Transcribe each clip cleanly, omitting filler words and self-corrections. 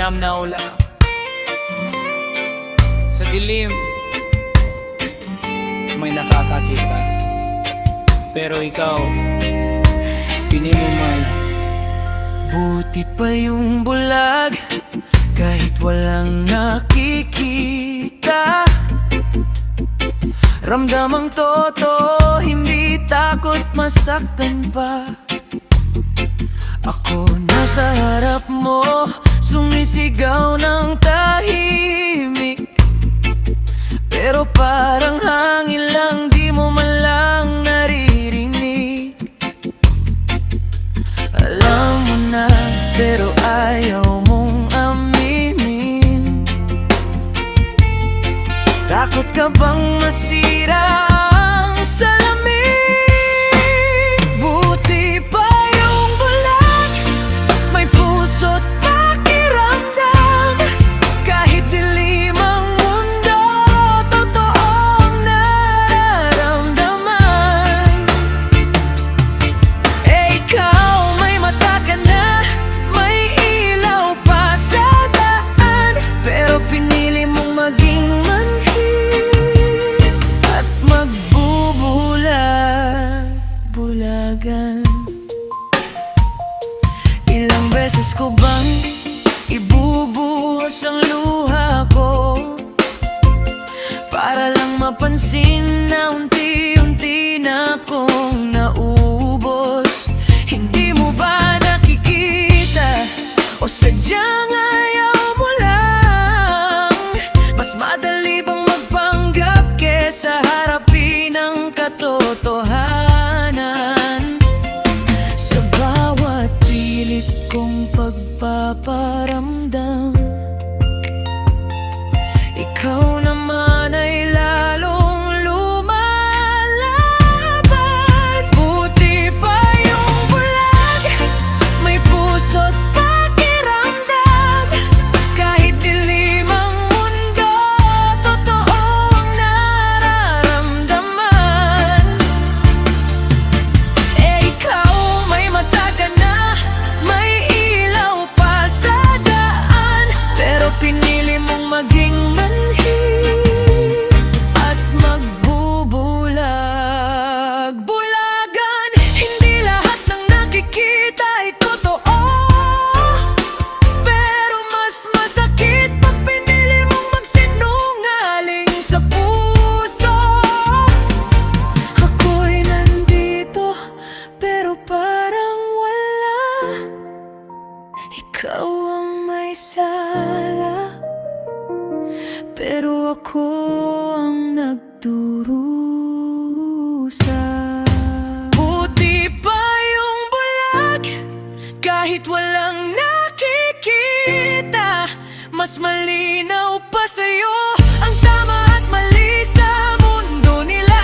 siyam na ulap. Sa dilim may nakakakita, pero ikaw pili mo man. Buti pa yung bulag kahit walang nakikita. Ramdam ang totoo, hindi takot masaktan pa. Ako nasa harap mo, sumisigaw ng tahimik, pero parang hangin lang, di mo man lang naririnig. Alam mo na, pero ayaw mong aminin. Takot ka bang masira ang salamin? Buti pa yung bulag, may puso't pakiramdam. Kahit dilim ang mundo, totoong nararamdaman. Eh ikaw, may mata ka na, may ilaw pa sa daan, pero pinili mong maging manhid at magbubulag-bulagan. Ilang beses ko bang ibubuhos ang luha ko para lang mapansin na unti-unti na akong naubos? Hindi mo ba nakikita o sadyang ayaw mo lang? Mas madali bang magpanggap kesa harapin ang katotohanan? Sa bawat pilit kong pagpaparamdam, ikaw naman ay lalong lumalaban. Buti pa yung bulag, may puso't pakiramdam. Kahit dilim ang mundo, totoong nararamdaman. Eh ikaw, may mata ka na, may ilaw pa sa daan, pero pinili mong maging manhid at magbubulag-bulagan. Hindi lahat ng nakikita ay totoo, pero mas masakit pag pinili mong magsinungaling sa puso. Ako'y nandito, pero parang wala. Ikaw ang may sala, pero ako ang nagdurusa. Buti pa yung bulag, kahit walang nakikita, mas malinaw pa sa'yo ang tama at mali sa mundo nila.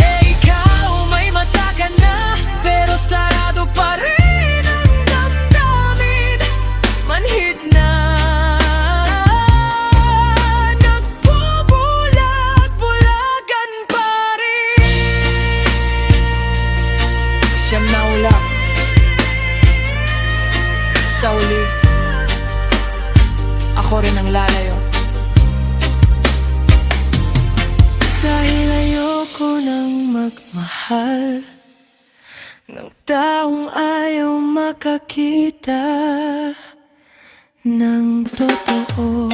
Eh ikaw, may mata ka na, pero sarado pa rin ang damdamin. Manhid na nagbubulag-bulagan pa rin. Siyam na ulap. Sa uli, ako rin ang lalayo. Dahil ayoko nang magmahal ng taong ayaw makakita ng totoo.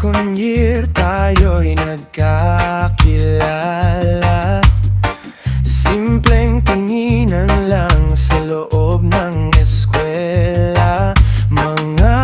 second year tayo'y nagkakilala. Simpleng tinginan lang sa loob ng eskwela. Mga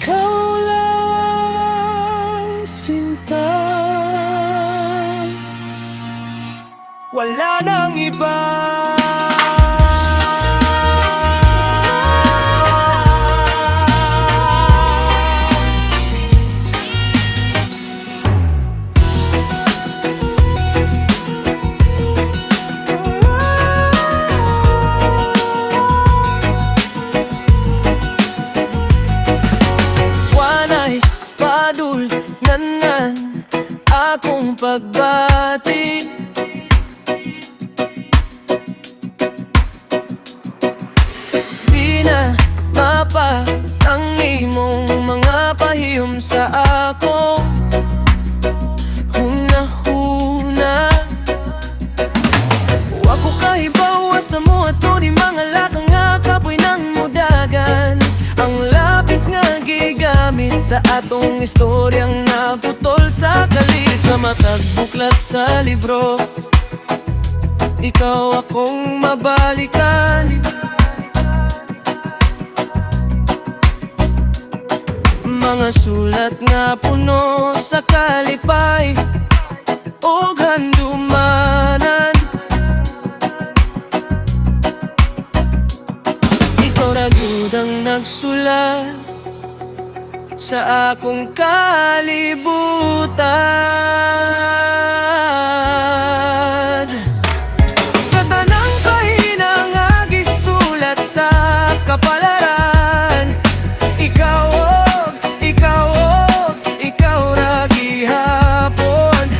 ikaw lang sinta. Wala nang iba. Wanay padulnganan akong pagbati. Di na mapasang imong mga pahiyom sa ako. Huna-huna wa ko kahibawa sa mo ato di mga lakang nga kapoy ng mudagan. Ang lapis nga gigamit sa atong istoryang naputol sa kalis. Sa matag buklat sa libro, ikaw akong mabalikan. Mga sulat nga puno sa kalipay o gandumanan. Ikaw ra gyud ang nagsulat sa akong kalibutan. Sa tanang kahina nga gisulat sa kapalaran, ikaw ra gihapon.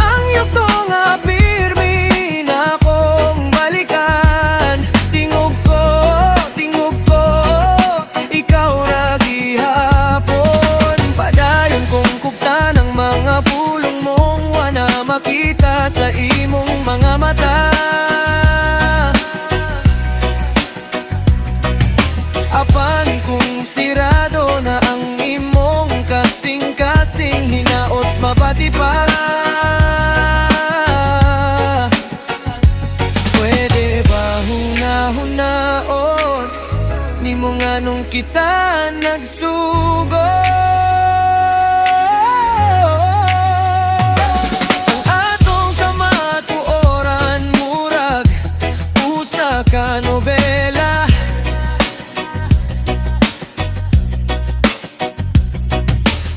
Ang yugto nga pirmi na akong balikan. Tingog ko, ikaw ra gihapon. Padayon kong kupta ng mga pulong mong wala makita sa imong mga mata. Apan kung sirado na ang imong kasing-kasing, hinaot mabati pa. Pwede ba huna-hunaon, di mo nga nung kita nagsugod. Ang atong kamatuoran murag usa ka nobela.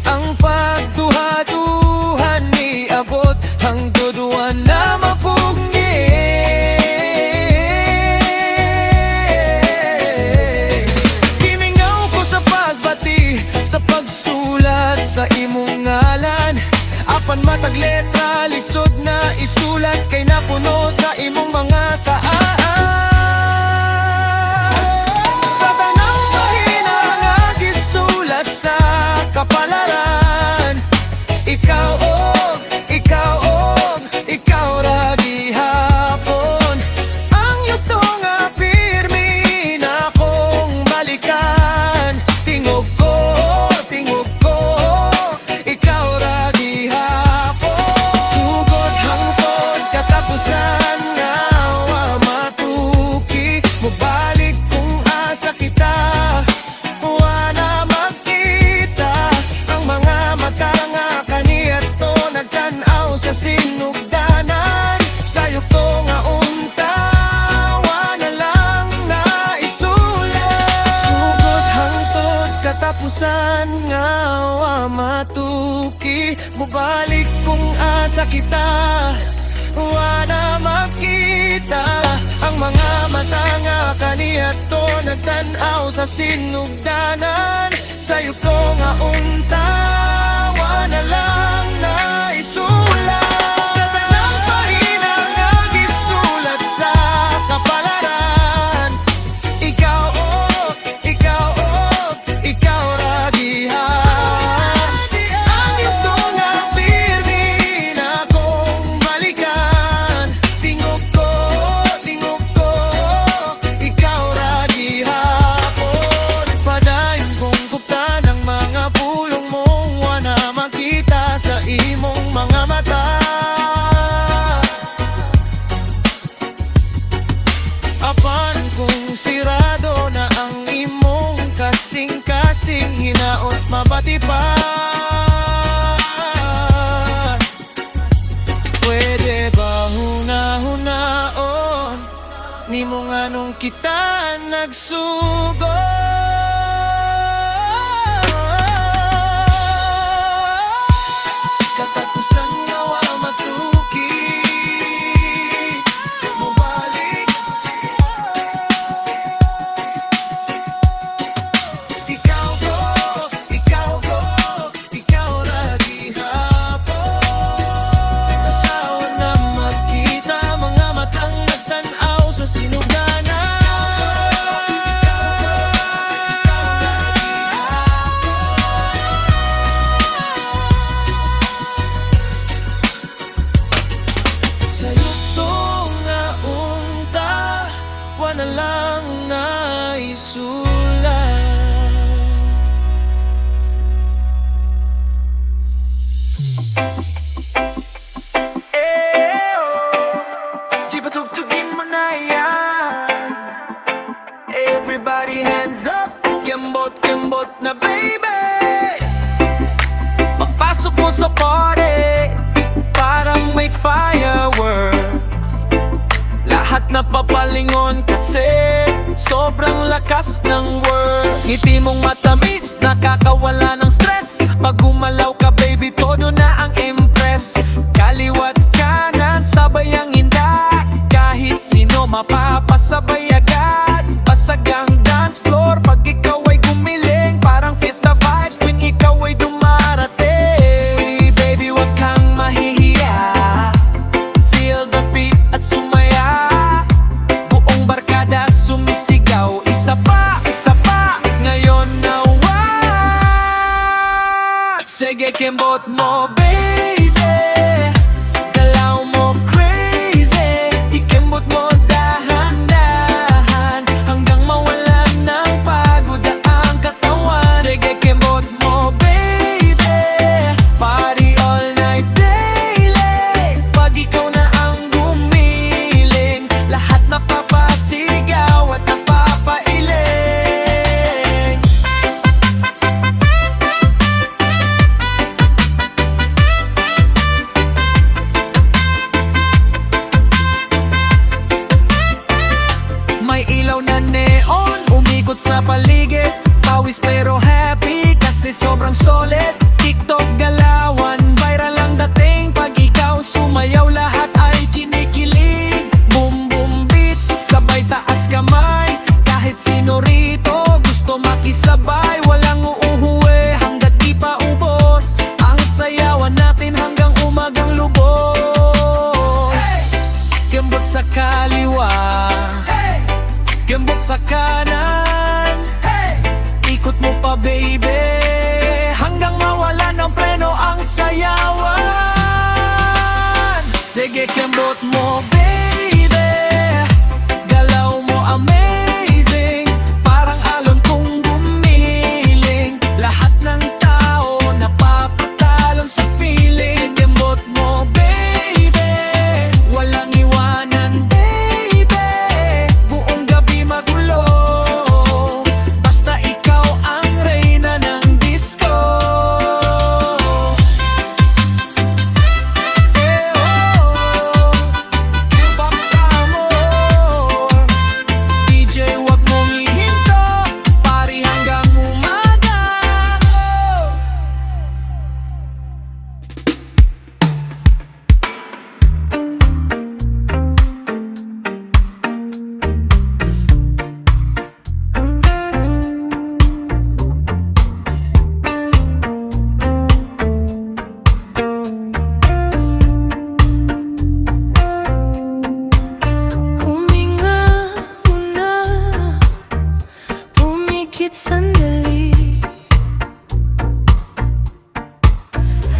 Ang pagduha-duhan ni abot ang duduan na mapugni. Gimingaw ko sa pagbati, sa pagsulat sa imong ngalan. Apan matag letra, lisod na isulat, kay napuno sa imong mga saan. Sa tanang mahina nga gisulat sa kapalaran, ikaw ra gihapon. Ang yugto nga pirmi na akong balikan. Tingog ko, ikaw ra gihapon. Sugod hangtod katapusan nga wa matuki. Mubalik kung asa kita, wa na makita. Ang mga mata nga kaniya to nagtan-aw sa sinugdanan. Sayo to nga unta, wa na lang na isulat. Sugod hangtod katapusan nga wa matuki. Mubalik kung asa kita, wa na makita. Ang mga mata nga kaniya to nagtan-aw sa sinugdanan. Sayo ko nga unta, wa na lang na isulat. Sa tanang pahina nga gisulat sa kapalaran, ikaw ra gihapon. Ang yugto nga pirmi na akong balikan. Tingog ko, ikaw ra gihapon. Padayon kong kupta ng mga pulong mo mabati pa. Pwede ba huna-hunaon? Ni mo nga nung kita nagsugo. Katapusan nga wa matuki. Mubalik. Ikaw ko, ikaw ko, ikaw lagi hapon. Nasawa na makita mga matang nagtanaw sa sinugana. Sa'yo to nga unta, wala lang naisulat. Di ba tugtugin mo na yan? Everybody hands up, kembot na baby. Pagpasok mo sa party, parang may fireworks. Lahat na papalingon kasi sobrang lakas ng word. Ngiti mong matamis, nakakawala ng stress. Pag gumalaw ka baby, todo na ang impress. Kaliwat kanan, sabay ang hinda. Kahit sino mapapasabay agad. Basag ang dance floor pag ikaw ay gumiling. Parang fiesta vibes tuwing ikaw ay dumarating. Baby, wag kang mahihiya. Feel the beat at sumaya. Buong barkada sumisigaw. Isa pa, ngayon nawa. Sige, kembot mo baby. Galaw mo crazy. Ikembot mo dahan-dahan hanggang mawalan ng pagod ang katawan. Sige, kembot mo baby. Party all night daily. Pag ikaw na ang gumiling, lahat napapasigaw at napapailing. May ilaw na neon, umikot sa paligid. Pawis pero happy kasi sobrang solid. TikTok galawan, viral ang dating. Pag ikaw sumayaw, lahat ay kinikilig. Boom boom beat, sabay taas kamay. Kahit sino rito gusto makisabay. Walang uuhuwi hanggat di pa ubos. Ang sayawan natin hanggang umagang lubos. Kembot sa kaliwa, kembot sa kanan. Ikot mo pa baby hanggang mawala ng preno ang sayawan. Sige, kembot mo baby. Galaw mo amazing. Parang alon kung gumiling. Lahat ng tao napapatalon sa feeling. Sige, kembot mo baby. Walang iwanan baby. Buong gabi magulo. Basta ikaw ang reyna ng disco. Give up ka more. DJ, wag mong ihinto. Party hanggang umaga. Huminga muna, pumikit sandali.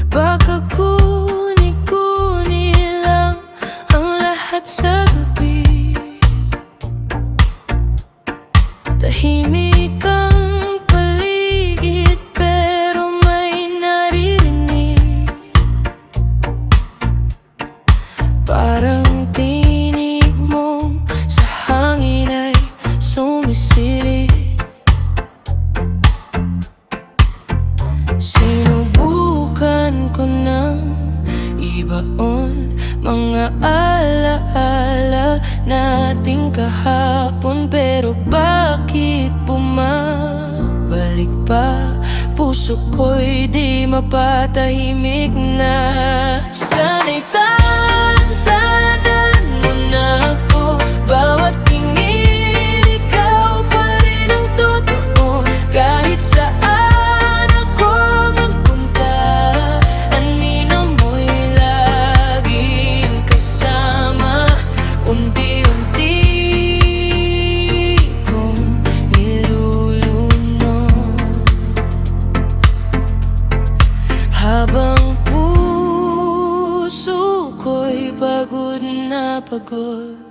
Baka kuni-kuni lang ang lahat sa gabi. Tahimik ang paligid pero may naririnig. Parang tinig mo sa hangin ay sumisilip. Sinubukan ko ng ibaon mga alaala nating kahapon, pero bakit bumabalik pa? Puso ko'y di mapatahimik na. Sana'y tantanan mo na ako. Bawat tingin, ikaw pa rin ang totoo. Kahit saan ako magpunta, anino mo'y laging kasama. Unti-unti kong nilulunod, habang puso ko'y pagod na pagod.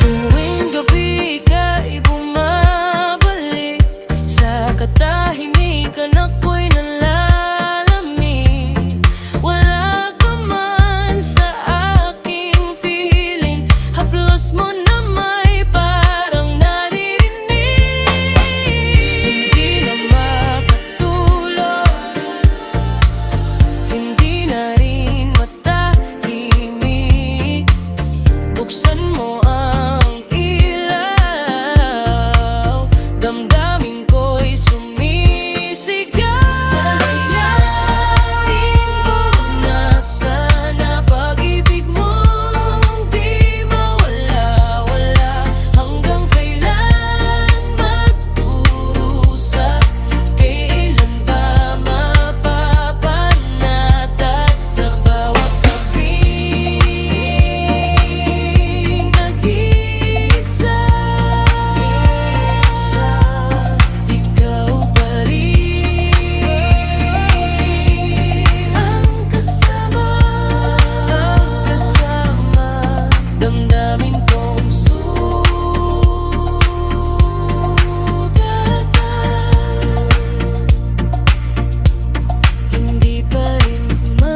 Tuwing gabi ka'y bumabalik sa katahimikan, ako'y nalalamig. Wala ka man sa aking piling, haplos mo na may parang naririnig. Hindi na makatulog, hindi na rin matahimik. Buksan mo ang ilaw, damdamin ko'y sumisigaw. Mayayain mo na sana, pag-ibig mong di mawala-wala. Hanggang kailan magdurusa? Kailan ba mapapanatag sa bawat gabing nag-iisa? Ikaw pa rin ang kasama, damdamin kong sugatan. Hindi pa rin maiwanan.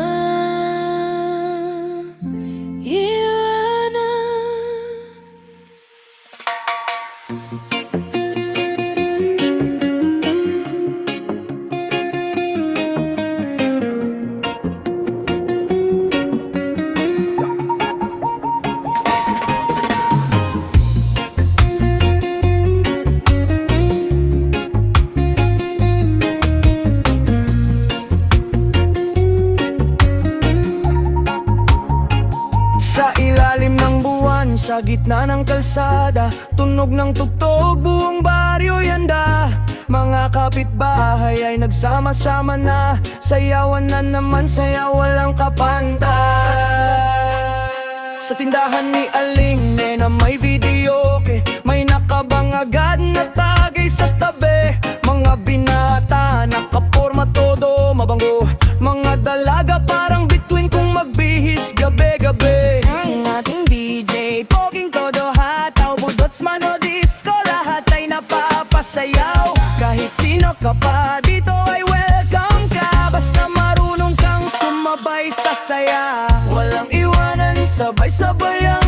Sa ilalim ng buwan, sa gitna ng kalsada, tunog ng tugtog, buong baryo'y handa. Mga kapitbahay ay nagsama-sama na, sayawan na naman, sayaw walang kapantay. Sa tindahan ni Aling Nena may videoke, may nakabang agad na tagay sa tabi. Mga binata, nakaporma todo mabango, mga dalaga parang bituin kung magbihis gabi-gabi. Ang ating DJ, poging todo hataw, budots man o disco, lahat ay napapasayaw. Kahit sino ka pa dito ay welcome ka, basta marunong kang sumabay sa saya. Walang iwanan, sabay-sabay ang